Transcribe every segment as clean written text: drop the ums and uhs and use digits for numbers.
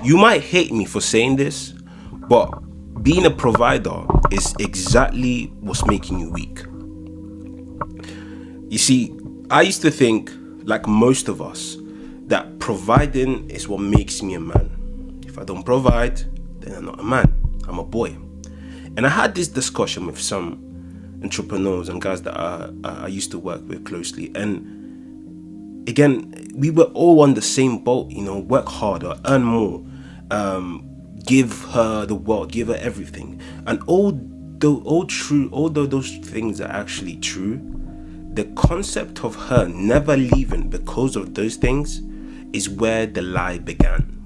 You might hate me for saying this, but being a provider is exactly what's making you weak. You see, I used to think, like most of us, that providing is what makes me a man. If I don't provide, then I'm not a man. I'm a boy. And I had this discussion with some entrepreneurs and guys that I used to work with closely. And again, we were all on the same boat, work harder, earn more, give her the world, give her everything. And although those things are actually true, the concept of her never leaving because of those things is where the lie began.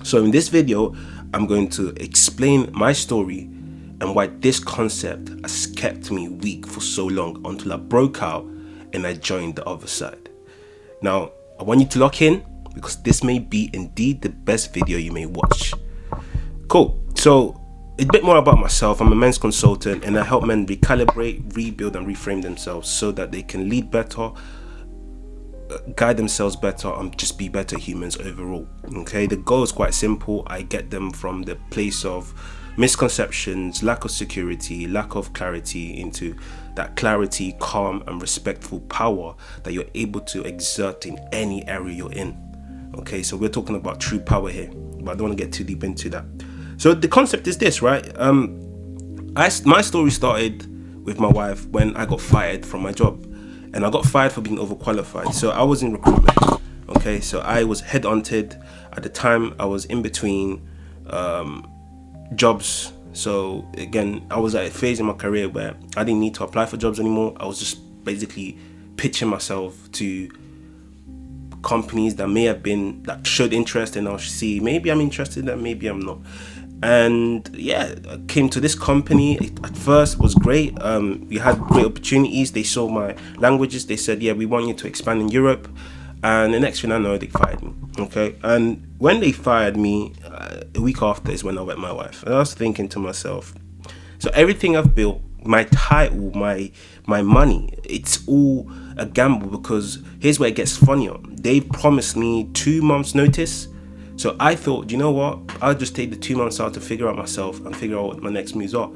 So in this video, I'm going to explain my story and why this concept has kept me weak for so long until I broke out and I joined the other side. Now, I want you to lock in because this may be indeed the best video you may watch. Cool. So, a bit more about myself. I'm a men's consultant and I help men recalibrate, rebuild and reframe themselves so that they can lead better, guide themselves better and just be better humans overall. Okay, the goal is quite simple. I get them from the place of misconceptions, lack of security, lack of clarity into that clarity, calm and respectful power that you're able to exert in any area you're in. Okay, so we're talking about true power here, but I don't want to get too deep into that. So the concept is this, right? My story started with my wife when I got fired from my job. And I got fired for being overqualified. So I was in recruitment. Okay, so I was headhunted. At the time, I was in between jobs. So again, I was at a phase in my career where I didn't need to apply for jobs anymore. I was just basically pitching myself to companies that showed interest, and I'll see maybe I'm interested and maybe I'm not. And yeah, I came to this company. At first was great. We had great opportunities. They saw my languages. They said, yeah, we want you to expand in Europe. And the next thing I know, they fired me. Okay. And when they fired me, a week after is when I met my wife. And I was thinking to myself, so everything I've built, my title, my money, it's all a gamble, because here's where it gets funnier. They promised me 2 months notice. So I thought, you know what? I'll just take the 2 months out to figure out myself and figure out what my next moves are.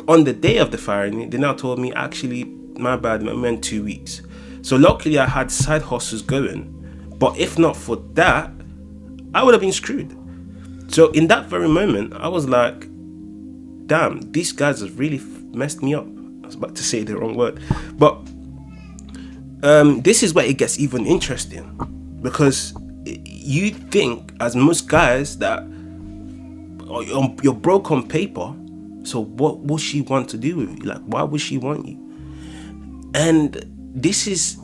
On the day of the firing, they now told me, actually, my bad, I meant 2 weeks. So luckily I had side hustles going. But if not for that, I would have been screwed. So in that very moment, I was like, damn, these guys have really messed me up. I was about to say the wrong word. But this is where it gets even interesting. Because you think, as most guys, that you're broke on paper, so what would she want to do with you? Like, why would she want you? And this is,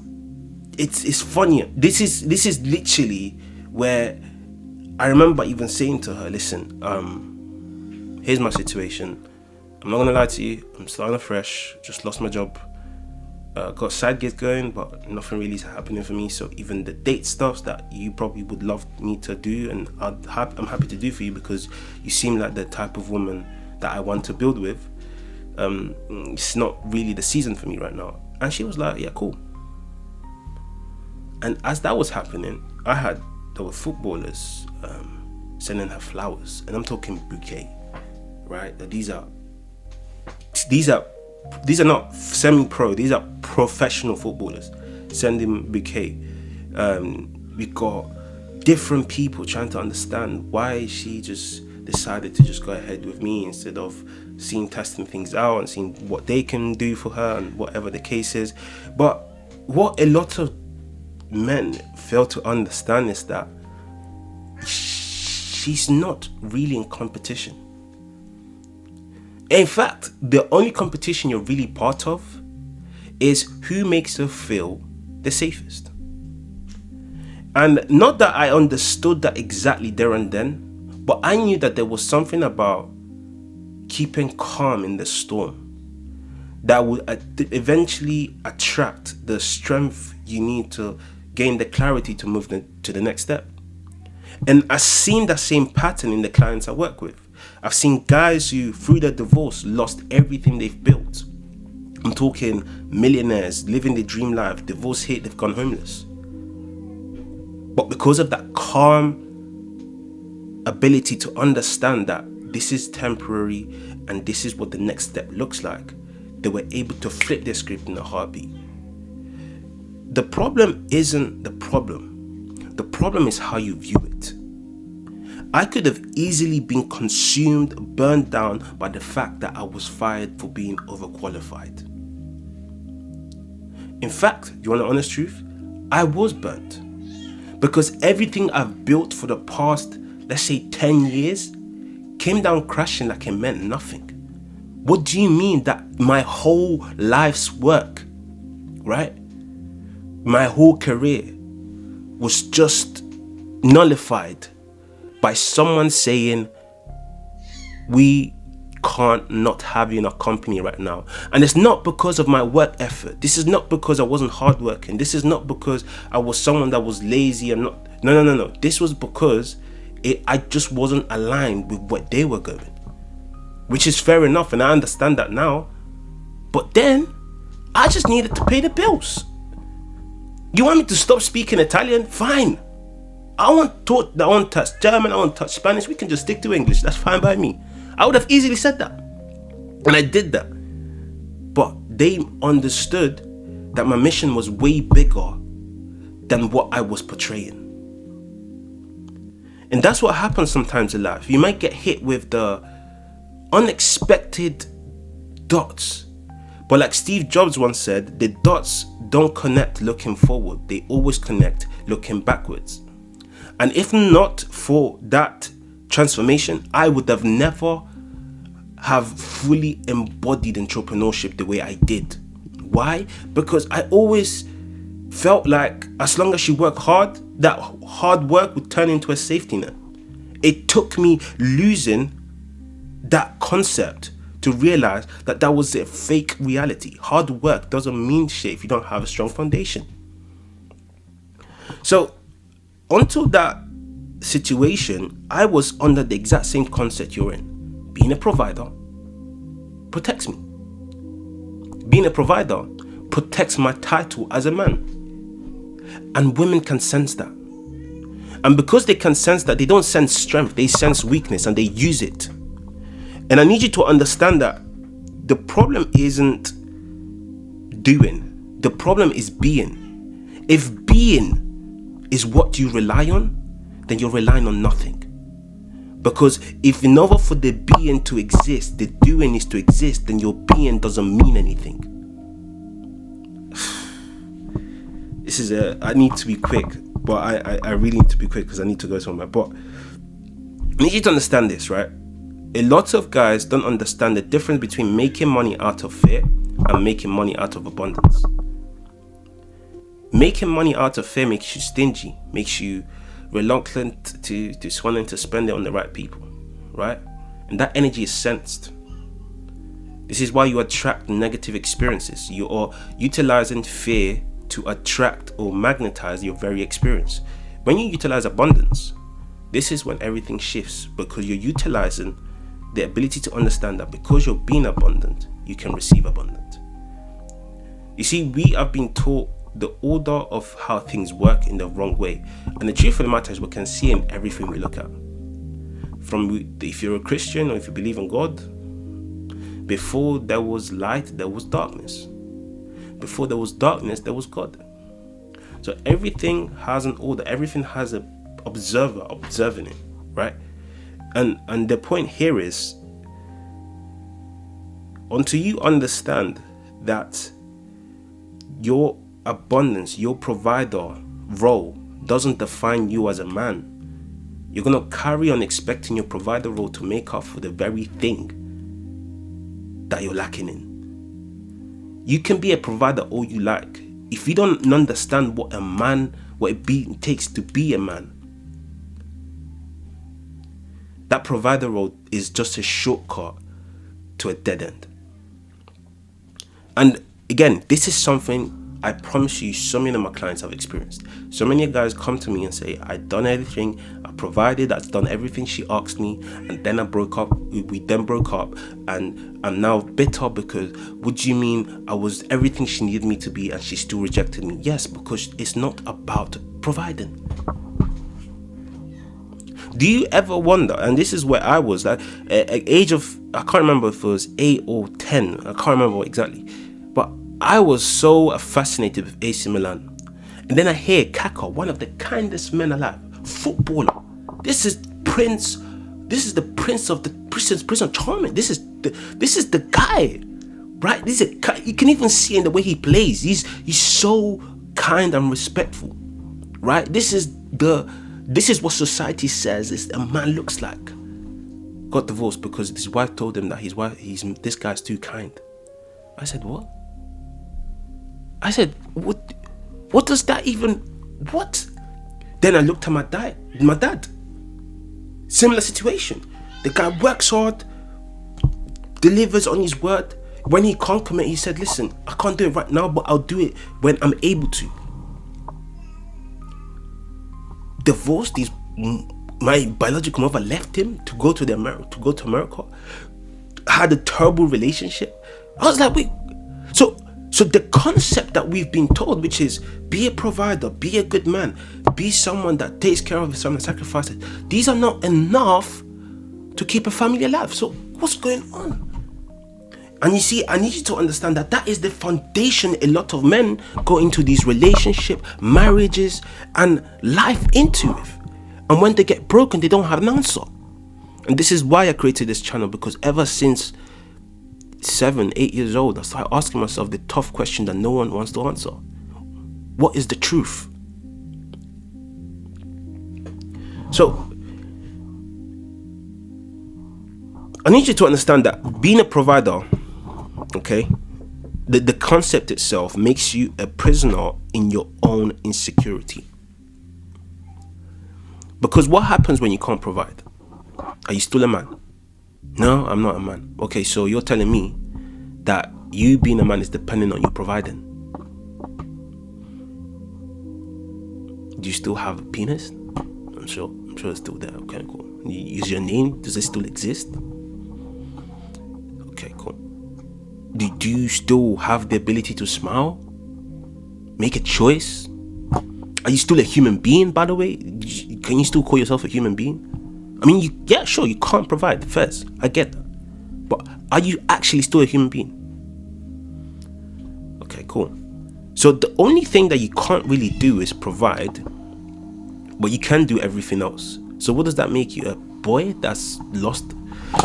it's funny. This is literally where I remember even saying to her, listen, here's my situation. I'm not gonna lie to you. I'm starting afresh. Just lost my job. Got side gigs going, but nothing really is happening for me. So even the date stuff that you probably would love me to do, and I'm happy to do for you because you seem like the type of woman that I want to build with, it's not really the season for me right now. And she was like, yeah, cool. And as that was happening, there were footballers sending her flowers, and I'm talking bouquet, right? These are not semi-pro, these are professional footballers sending bouquet. We got different people trying to understand why she just decided to just go ahead with me instead of testing things out and seeing what they can do for her and whatever the case is. But what a lot of men fail to understand is that she's not really in competition. In fact, the only competition you're really part of is who makes her feel the safest. And not that I understood that exactly there and then, but I knew that there was something about keeping calm in the storm that would eventually attract the strength you need to gain the clarity to move to the next step. And I've seen that same pattern in the clients I work with. I've seen guys who, through their divorce, lost everything they've built. I'm talking millionaires, living their dream life, divorce hit, they've gone homeless. But because of that calm ability to understand that this is temporary and this is what the next step looks like, they were able to flip their script in a heartbeat. The problem isn't the problem. The problem is how you view it. I could have easily been consumed, burned down by the fact that I was fired for being overqualified. In fact, you want the honest truth? I was burnt. Because everything I've built for the past, let's say 10 years, came down crashing like it meant nothing. What do you mean that my whole life's work, right? My whole career was just nullified by someone saying, we can't not have you in our company right now. And it's not because of my work effort. This is not because I wasn't hardworking. This is not because I was someone that was lazy and not. No. This was because I just wasn't aligned with what they were going. Which is fair enough, and I understand that now. But then, I just needed to pay the bills. You want me to stop speaking Italian? Fine. I want to touch German, I want to touch Spanish. We can just stick to English. That's fine by me. I would have easily said that. And I did that. But they understood that my mission was way bigger than what I was portraying. And that's what happens sometimes in life. You might get hit with the unexpected dots. But like Steve Jobs once said, the dots don't connect looking forward. They always connect looking backwards. And if not for that transformation, I would have never have fully embodied entrepreneurship the way I did. Why? Because I always felt like as long as you work hard, that hard work would turn into a safety net. It took me losing that concept to realize that that was a fake reality. Hard work doesn't mean shit if you don't have a strong foundation. So until that situation, I was under the exact same concept you're in. Being a provider protects me. Being a provider protects my title as a man. And women can sense that. And because they can sense that, they don't sense strength, they sense weakness and they use it. And I need you to understand that the problem isn't doing. The problem is being. If being is what you rely on, then you're relying on nothing. Because if in order for the being to exist, the doing is to exist, then your being doesn't mean anything. I need to be quick, but I really need to be quick because I need to go somewhere. But I need you to understand this, right? A lot of guys don't understand the difference between making money out of fear and making money out of abundance. Making money out of fear makes you stingy, makes you reluctant to wanting to spend it on the right people, right? And that energy is sensed. This is why you attract negative experiences. You are utilizing fear to attract or magnetize your very experience. When you utilize abundance, this is when everything shifts, because you're utilizing the ability to understand that because you're being abundant, you can receive abundant. You see, we have been taught the order of how things work in the wrong way. And the truth of the matter is we can see in everything we look at. If you're a Christian or if you believe in God, before there was light, there was darkness. Before there was darkness, there was God. So everything has an order. Everything has an observer observing it, right? And the point here is, until you understand that your abundance, your provider role doesn't define you as a man, you're going to carry on expecting your provider role to make up for the very thing that you're lacking in. You can be a provider all you like. If you don't understand what it takes to be a man, that provider role is just a shortcut to a dead end. And again, this is something I promise you so many of my clients have experienced. So many guys come to me and say, I've done everything, I provided, I've done everything she asked me, and then I broke up. We then broke up, and I'm now bitter because, what do you mean I was everything she needed me to be and she still rejected me? Yes, because it's not about providing. Do you ever wonder, and this is where I was, like at age of, I can't remember if it was 8 or 10, I can't remember exactly, but I was so fascinated with AC Milan. And then I hear Kaka, one of the kindest men alive, footballer. This is the prince of the Prince of Charming. This is the guy, right? You can even see in the way he plays. He's so kind and respectful, right? This is what society says is a man looks like. Got divorced because his wife told him that this guy's too kind. I said, what? I said, what does that even, what? Then I looked at my dad. Similar situation. The guy works hard, delivers on his word. When he can't commit, he said, listen, I can't do it right now, but I'll do it when I'm able to. Divorced, my biological mother left him to go to America. Had a terrible relationship. I was like, wait. So the concept that we've been told, which is be a provider, be a good man, be someone that takes care of someone, sacrifices, these are not enough to keep a family alive. So what's going on? And you see, I need you to understand that is the foundation a lot of men go into these relationships, marriages, and life into it. And when they get broken, they don't have an answer. And this is why I created this channel, because ever since 7, 8 years old, I started asking myself the tough question that no one wants to answer. What is the truth? So, I need you to understand that being a provider, okay, the concept itself makes you a prisoner in your own insecurity. Because what happens when you can't provide? Are you still a man? No, I'm not a man. Okay, so you're telling me that you being a man is dependent on you providing. Do you still have a penis? I'm sure it's still there. Okay, cool. Is your name, does it still exist? Okay, cool. Do you still have the ability to smile? Make a choice? Are you still a human being, by the way? Can you still call yourself a human being? I mean, you can't provide first. I get that. But are you actually still a human being? Okay, cool. So the only thing that you can't really do is provide, but you can do everything else. So what does that make you? A boy that's lost?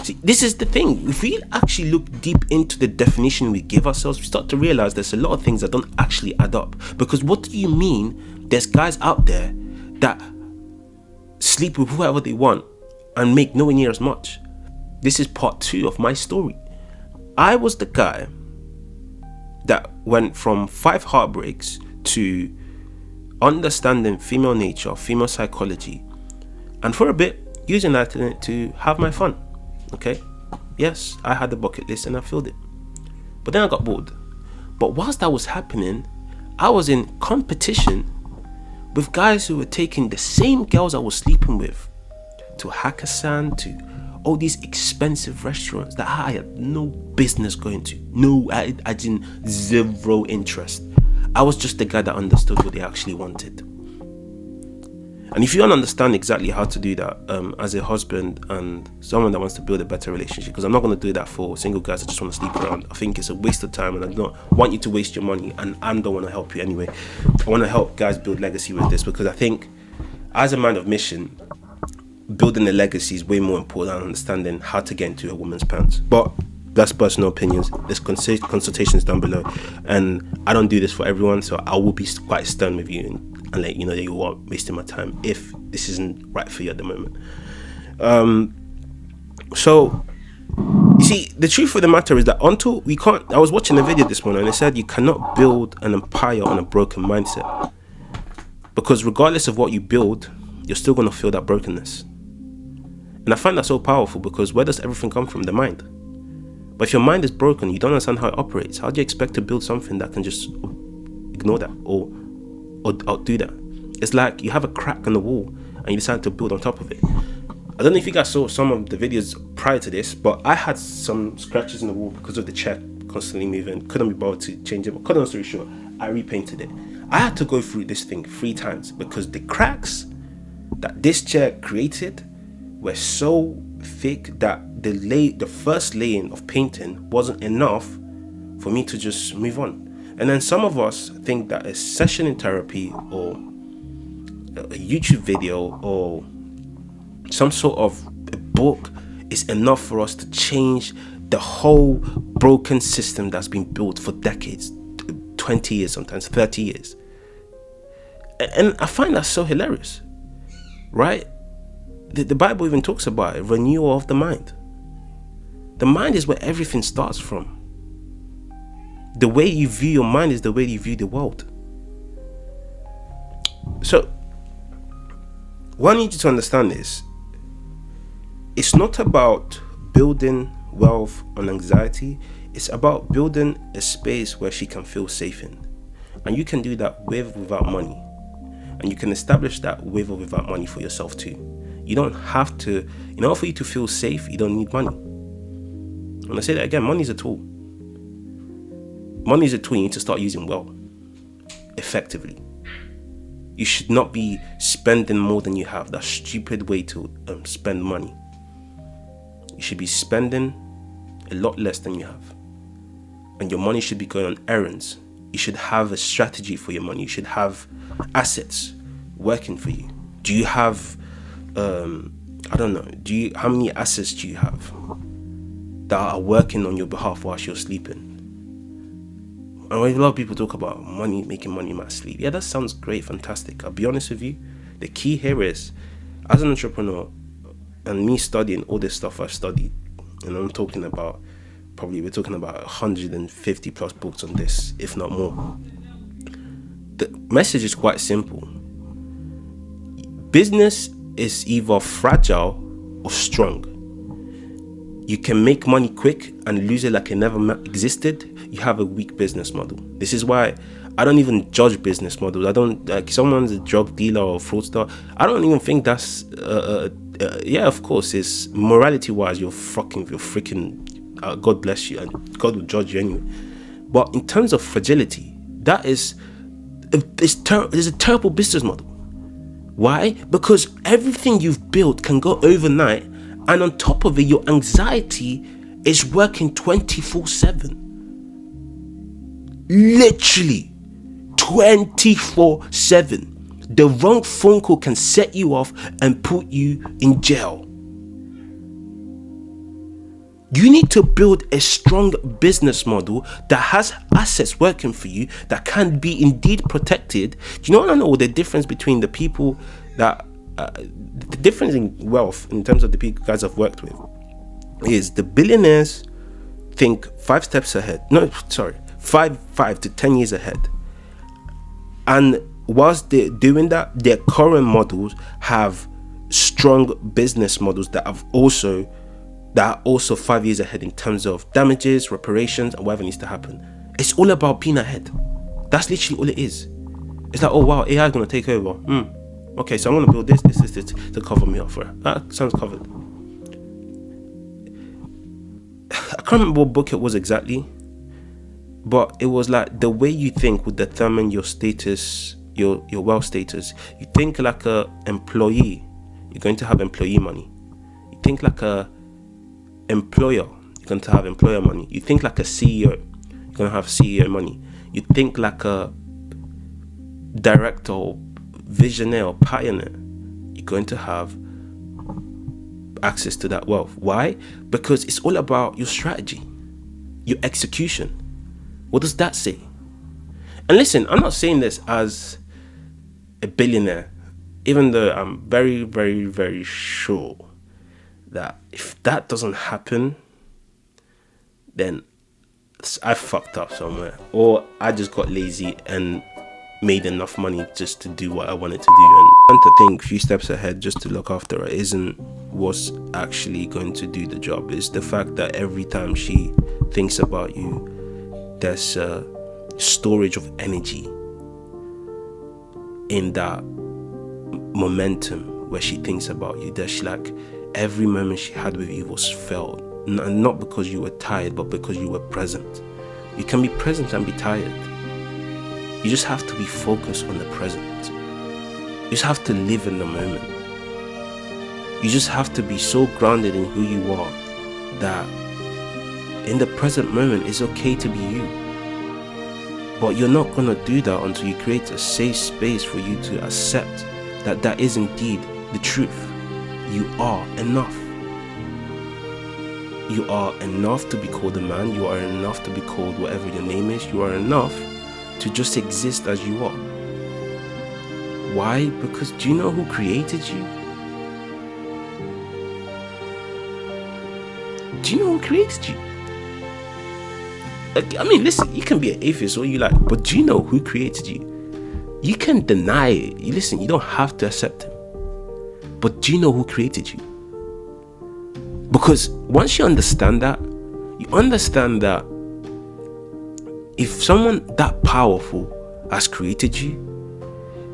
See, this is the thing. If we actually look deep into the definition we give ourselves, we start to realize there's a lot of things that don't actually add up. Because what do you mean there's guys out there that sleep with whoever they want and make nowhere near as much? This is part 2 of my story. I was the guy that went from 5 heartbreaks to understanding female nature, female psychology, and for a bit using that to have my fun. Okay, yes, I had the bucket list and I filled it, but then I got bored. But whilst that was happening, I was in competition with guys who were taking the same girls I was sleeping with to Hakkasan, to all these expensive restaurants that I had no business going to. No, I didn't, zero interest. I was just the guy that understood what they actually wanted. And if you don't understand exactly how to do that as a husband and someone that wants to build a better relationship, because I'm not going to do that for single guys that just want to sleep around. I think it's a waste of time, and I don't want you to waste your money, and I don't want to help you anyway. I want to help guys build legacy with this, because I think as a man of mission, building a legacy is way more important than understanding how to get into a woman's pants. But that's personal opinions. There's consultations down below, and I don't do this for everyone, so I will be quite stern with you and let you know that you are wasting my time if this isn't right for you at the moment. So you see, the truth of the matter is that until we can't, I was watching a video this morning and it said you cannot build an empire on a broken mindset, because regardless of what you build, you're still going to feel that brokenness. And I find that so powerful, because where does everything come from? The mind. But if your mind is broken, you don't understand how it operates. How do you expect to build something that can just ignore that or do that? It's like you have a crack in the wall and you decide to build on top of it. I don't know if you guys saw some of the videos prior to this, but I had some scratches in the wall because of the chair constantly moving. Couldn't be bothered to change it. But cut on story short, I repainted it. I had to go through this thing 3 times because the cracks that this chair created were so thick that the first laying of painting wasn't enough for me to just move on. And then some of us think that a session in therapy or a YouTube video or some sort of a book is enough for us to change the whole broken system that's been built for decades, 20 years, sometimes 30 years. And I find that so hilarious, right? The Bible even talks about it, renewal of the mind. The mind is where everything starts from. The way you view your mind is the way you view the world. So, what I need you to understand is, it's not about building wealth on anxiety. It's about building a space where she can feel safe in. And you can do that with or without money. And you can establish that with or without money for yourself too. You don't have to, in order for you to feel safe, you don't need money. When I say that again, money is a tool. Money is a tool you need to start using well, effectively. You should not be spending more than you have. That's a stupid way to spend money. You should be spending a lot less than you have. And your money should be going on errands. You should have a strategy for your money. You should have assets working for you. Do you have, how many assets do you have that are working on your behalf whilst you're sleeping? And a lot of people talk about money, making money in my sleep. Yeah, that sounds great, fantastic. I'll be honest with you. The key here is, as an entrepreneur, and me studying all this stuff I've studied, and we're talking about 150 plus books on this, if not more. The message is quite simple. Business is either fragile or strong. You can make money quick and lose it like it never existed. You have a weak business model. This is why I don't even judge business models. I don't, like, someone's a drug dealer or fraudster, I don't even think that's yeah, of course, it's morality wise, you're freaking God bless you, and God will judge you anyway. But in terms of fragility, that is it's a terrible business model. Why? Because everything you've built can go overnight, and on top of it, your anxiety is working 24/7. Literally 24/7. The wrong phone call can set you off and put you in jail. You need to build a strong business model that has assets working for you, that can be indeed protected. Do you know what I know? The difference between the people that, the difference in wealth in terms of the people guys I've worked with, is the billionaires think 5 steps ahead. No, sorry, 5 to 10 years ahead. And whilst they're doing that, their current models have strong business models that are also 5 years ahead in terms of damages, reparations, and whatever needs to happen. It's all about being ahead. That's literally all it is. It's like, oh wow, AI is going to take over. Okay, so I'm going to build this to cover me up for it. That sounds covered. I can't remember what book it was exactly, but it was like the way you think would determine your status, your wealth status. You think like a employee, you're going to have employee money. You think like a employer, you're going to have employer money. You think like a CEO, you're going to have CEO money. You think like a director or visionary or pioneer, you're going to have access to that wealth. Why? Because it's all about your strategy, your execution. What does that say? And listen, I'm not saying this as a billionaire, even though I'm very, very, very sure that if that doesn't happen, then I fucked up somewhere, or I just got lazy and made enough money just to do what I wanted to do. And to think a few steps ahead just to look after her isn't what's actually going to do the job. It's the fact that every time she thinks about you, there's a storage of energy in that momentum where she thinks about you. There's like every moment she had with you was felt, not because you were tired, but because you were present. You can be present and be tired. You just have to be focused on the present. You just have to live in the moment. You just have to be so grounded in who you are that in the present moment it's okay to be you. But you're not going to do that until you create a safe space for you to accept that that is indeed the truth. You are enough. You are enough to be called a man. You are enough to be called whatever your name is. You are enough to just exist as you are. Why? Because do you know who created you? Do you know who created you? I mean, listen, you can be an atheist all you like, but do you know who created you? You can deny it. Listen, you don't have to accept him. But do you know who created you? Because once you understand that, if someone that powerful has created you,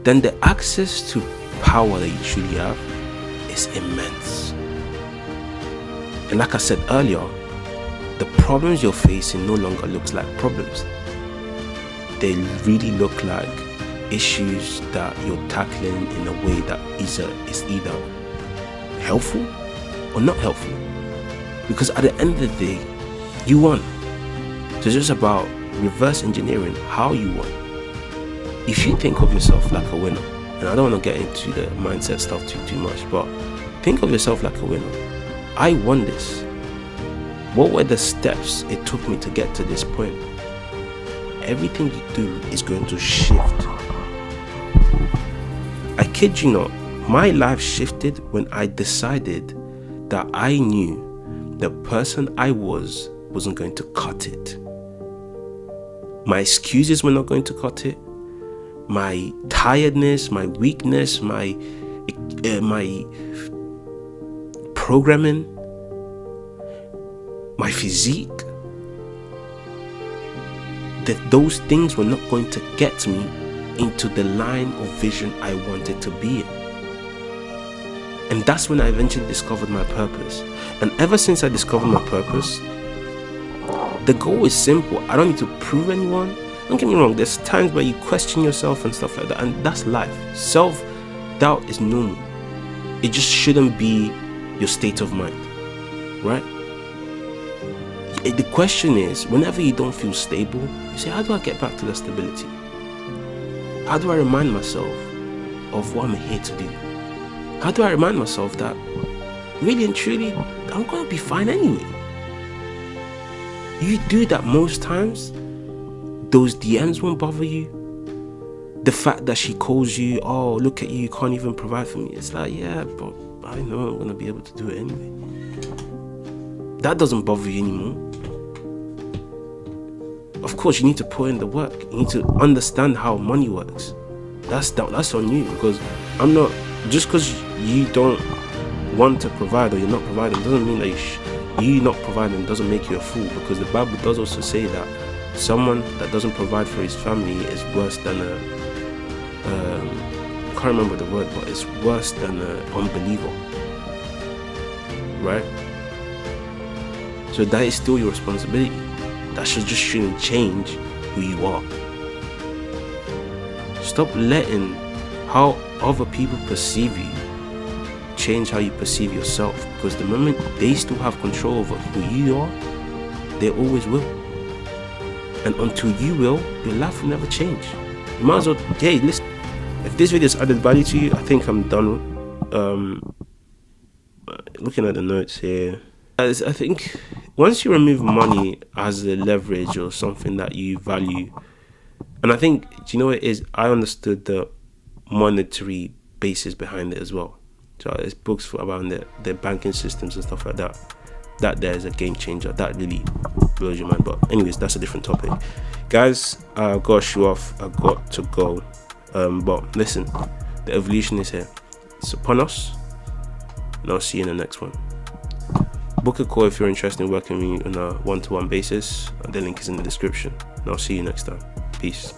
then the access to power that you truly have is immense. And like I said earlier, the problems you're facing no longer looks like problems. They really look like issues that you're tackling in a way that is either helpful or not helpful. Because at the end of the day, you won. So it's just about reverse engineering how you won. If you think of yourself like a winner, and I don't want to get into the mindset stuff too much, but think of yourself like a winner. I won this. What were the steps it took me to get to this point? Everything you do is going to shift. I kid you not, my life shifted when I decided that I knew the person I wasn't going to cut it. My excuses were not going to cut it. My tiredness, my weakness, my programming, my physique, that those things were not going to get me into the line of vision I wanted to be in. And that's when I eventually discovered my purpose. And ever since I discovered my purpose, the goal is simple. I don't need to prove anyone. Don't get me wrong, there's times where you question yourself and stuff like that, and that's life. Self-doubt is normal. It just shouldn't be your state of mind, right? The question is, whenever you don't feel stable, you say, how do I get back to that stability? How do I remind myself of what I'm here to do? How do I remind myself that really and truly, I'm going to be fine anyway? You do that most times, those DMs won't bother you. The fact that she calls you, oh, look at you, you can't even provide for me. It's like, yeah, but I know I'm going to be able to do it anyway. That doesn't bother you anymore. Of course, you need to put in the work. You need to understand how money works. That's on you, because I'm not, just because you don't want to provide or you're not providing doesn't mean that you not providing doesn't make you a fool, because the Bible does also say that someone that doesn't provide for his family is worse than I can't remember the word, but it's worse than an unbeliever, right? So that is still your responsibility. That shouldn't change who you are. Stop letting how other people perceive you change how you perceive yourself, because the moment they still have control over who you are, they always will. And until you will, your life will never change. You might as well, hey, listen, if this video has added value to you, I think I'm done. Looking at the notes here, I think once you remove money as a leverage or something that you value, and I think, do you know what it is? I understood the monetary basis behind it as well. So there's books about the banking systems and stuff like that. That there is a game changer. That really blows your mind. But anyways, that's a different topic. Guys, I've got to show off. I've got to go. But listen, the evolution is here. It's upon us. And I'll see you in the next one. Book a call if you're interested in working with me on a one-to-one basis. The link is in the description. And I'll see you next time. Peace.